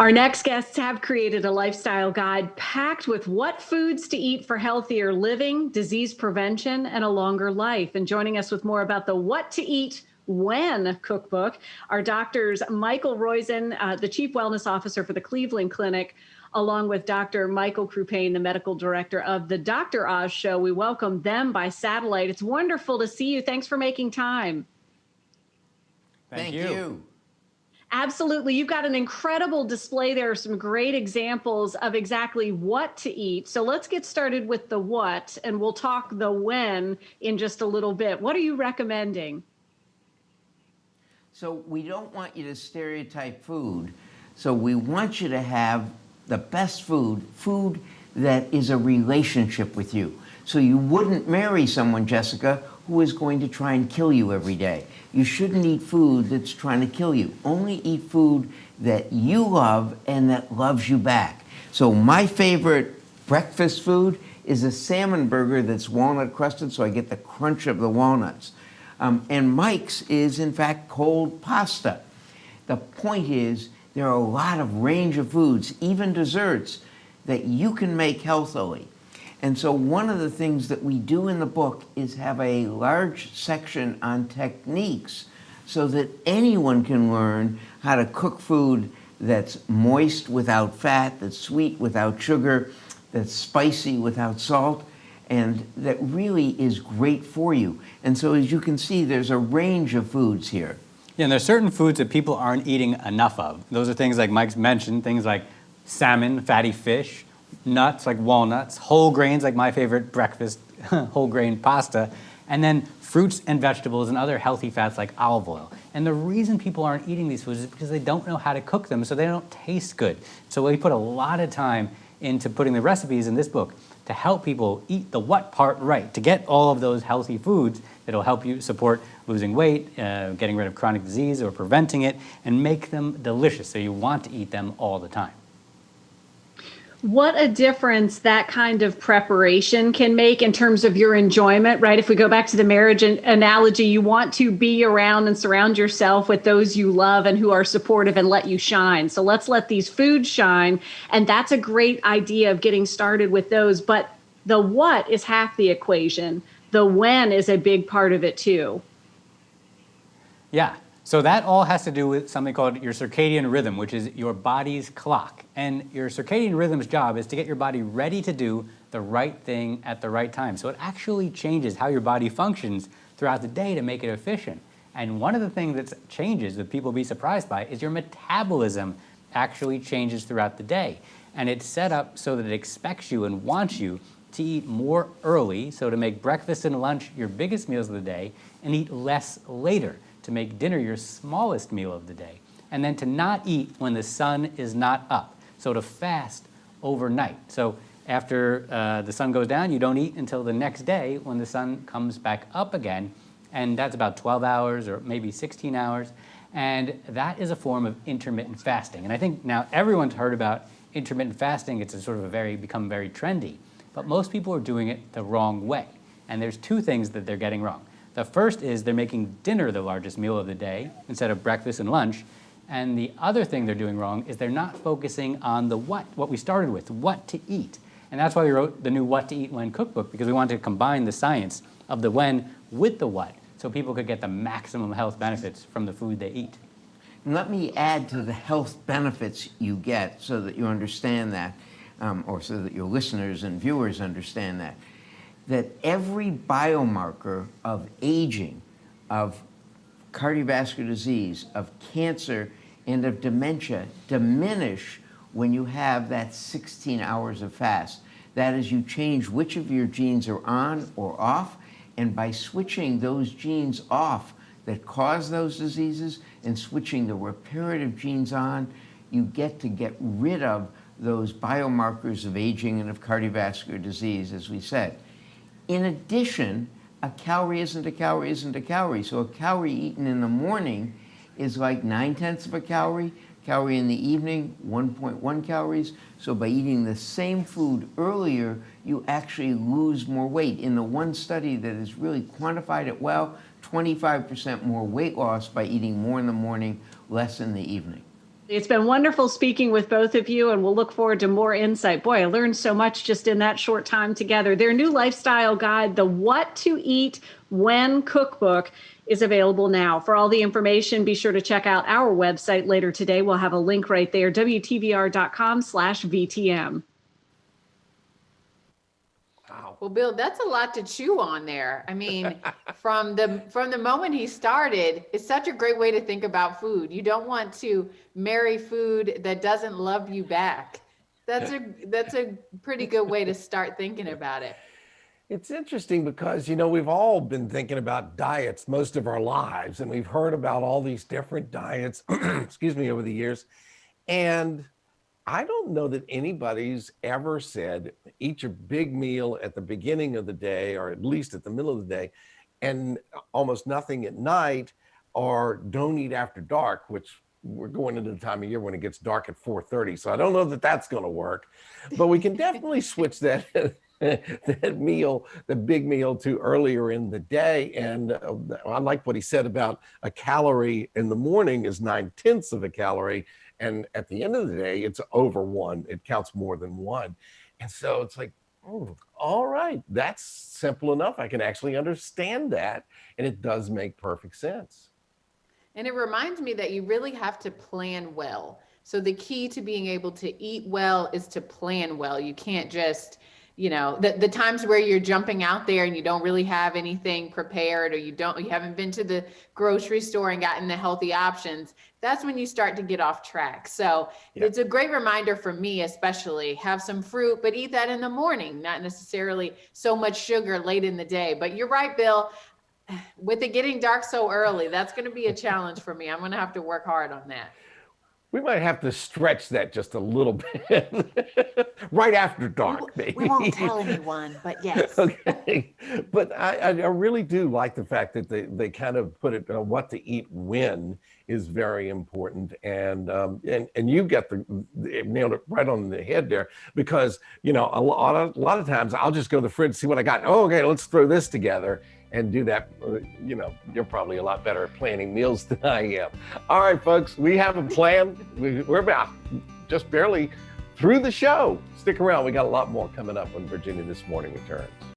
Our next guests have created a lifestyle guide packed with what foods to eat for healthier living, disease prevention, and a longer life. And joining us with more about the What to Eat When cookbook are doctors Michael Roizen, the Chief Wellness Officer for the Cleveland Clinic, along with Dr. Michael Crupain, the Medical Director of the Dr. Oz Show. We welcome them by satellite. It's wonderful to see you. Thanks for making time. Thank you. Absolutely. You've got an incredible display there, some great examples of exactly what to eat. So let's get started with the what, and we'll talk the when in just a little bit. What are you recommending? So we don't want you to stereotype food. So we want you to have the best food, food that is a relationship with you. So you wouldn't marry someone, Jessica, who is going to try and kill you every day. You shouldn't eat food that's trying to kill you. Only eat food that you love and that loves you back. So my favorite breakfast food is a salmon burger that's walnut crusted, so I get the crunch of the walnuts. And Mike's is, in fact, cold pasta. The point is, there are a lot of range of foods, even desserts, that you can make healthily. And so one of the things that we do in the book is have a large section on techniques so that anyone can learn how to cook food that's moist without fat, that's sweet without sugar, that's spicy without salt, and that really is great for you. And so as you can see, there's a range of foods here. Yeah, and there's certain foods that people aren't eating enough of. Those are things like Mike's mentioned, things like salmon, fatty fish, nuts like walnuts, whole grains like my favorite breakfast, whole grain pasta, and then fruits and vegetables and other healthy fats like olive oil. And the reason people aren't eating these foods is because they don't know how to cook them, so they don't taste good. So we put a lot of time into putting the recipes in this book to help people eat the what part right, to get all of those healthy foods that'll help you support losing weight, getting rid of chronic disease or preventing it, and make them delicious so you want to eat them all the time. What a difference that kind of preparation can make in terms of your enjoyment, right? If we go back to the marriage analogy, you want to be around and surround yourself with those you love and who are supportive and let you shine. So let's let these foods shine. And that's a great idea of getting started with those. But the what is half the equation. The when is a big part of it too. Yeah. So that all has to do with something called your circadian rhythm, which is your body's clock. And your circadian rhythm's job is to get your body ready to do the right thing at the right time. So it actually changes how your body functions throughout the day to make it efficient. And one of the things that changes that people be surprised by is your metabolism actually changes throughout the day. And it's set up so that it expects you and wants you to eat more early, so to make breakfast and lunch your biggest meals of the day, and eat less later, to make dinner your smallest meal of the day, and then to not eat when the sun is not up, so to fast overnight. So after the sun goes down, you don't eat until the next day when the sun comes back up again, and that's about 12 hours or maybe 16 hours, and that is a form of intermittent fasting. And I think now everyone's heard about intermittent fasting. It's a sort of become very trendy, but most people are doing it the wrong way, and there's two things that they're getting wrong. The first is they're making dinner the largest meal of the day instead of breakfast and lunch. And the other thing they're doing wrong is they're not focusing on the what we started with, what to eat. And that's why we wrote the new What to Eat When cookbook, because we wanted to combine the science of the when with the what, so people could get the maximum health benefits from the food they eat. And let me add to the health benefits you get so that you understand that, or so that your listeners and viewers understand that every biomarker of aging, of cardiovascular disease, of cancer, and of dementia diminish when you have that 16 hours of fast. That is, you change which of your genes are on or off, and by switching those genes off that cause those diseases and switching the reparative genes on, you get rid of those biomarkers of aging and of cardiovascular disease, as we said. In addition, a calorie isn't a calorie isn't a calorie. So a calorie eaten in the morning is like 9/10 of a calorie. Calorie in the evening, 1.1 calories. So by eating the same food earlier, you actually lose more weight. In the one study that has really quantified it well, 25% more weight loss by eating more in the morning, less in the evening. It's been wonderful speaking with both of you, and we'll look forward to more insight. Boy, I learned so much just in that short time together. Their new lifestyle guide, the What to Eat When Cookbook, is available now. For all the information, be sure to check out our website later today. We'll have a link right there, WTVR.com/VTM. Wow. Well, Bill, that's a lot to chew on there. I mean, from the moment he started, it's such a great way to think about food. You don't want to marry food that doesn't love you back. That's a pretty good way to start thinking about it. It's interesting because, we've all been thinking about diets most of our lives, and we've heard about all these different diets, excuse me, over the years. And I don't know that anybody's ever said, eat your big meal at the beginning of the day, or at least at the middle of the day, and almost nothing at night, or don't eat after dark, which we're going into the time of year when it gets dark at 4:30. So I don't know that that's going to work, but we can definitely switch that that meal, the big meal, to earlier in the day. And I like what he said about a calorie in the morning is 9/10 of a calorie. And at the end of the day, it's over one. It counts more than one. And so it's like, oh, all right, that's simple enough. I can actually understand that. And it does make perfect sense. And it reminds me that you really have to plan well. So the key to being able to eat well is to plan well. You can't just, the times where you're jumping out there and you don't really have anything prepared, or you haven't been to the grocery store and gotten the healthy options, that's when you start to get off track. So It's a great reminder for me, especially, have some fruit, but eat that in the morning, not necessarily so much sugar late in the day. But you're right, Bill. With it getting dark so early, that's going to be a challenge for me. I'm going to have to work hard on that. We might have to stretch that just a little bit. Right after dark, maybe. We won't tell anyone, but yes. Okay. But I really do like the fact that they kind of put it, what to eat when is very important. And you got nailed it right on the head there, because, a lot of times I'll just go to the fridge, see what I got. Oh, okay, let's throw this together and do that. You're probably a lot better at planning meals than I am. All right, folks, we have a plan. We're about just barely through the show. Stick around. We got a lot more coming up when Virginia This Morning returns.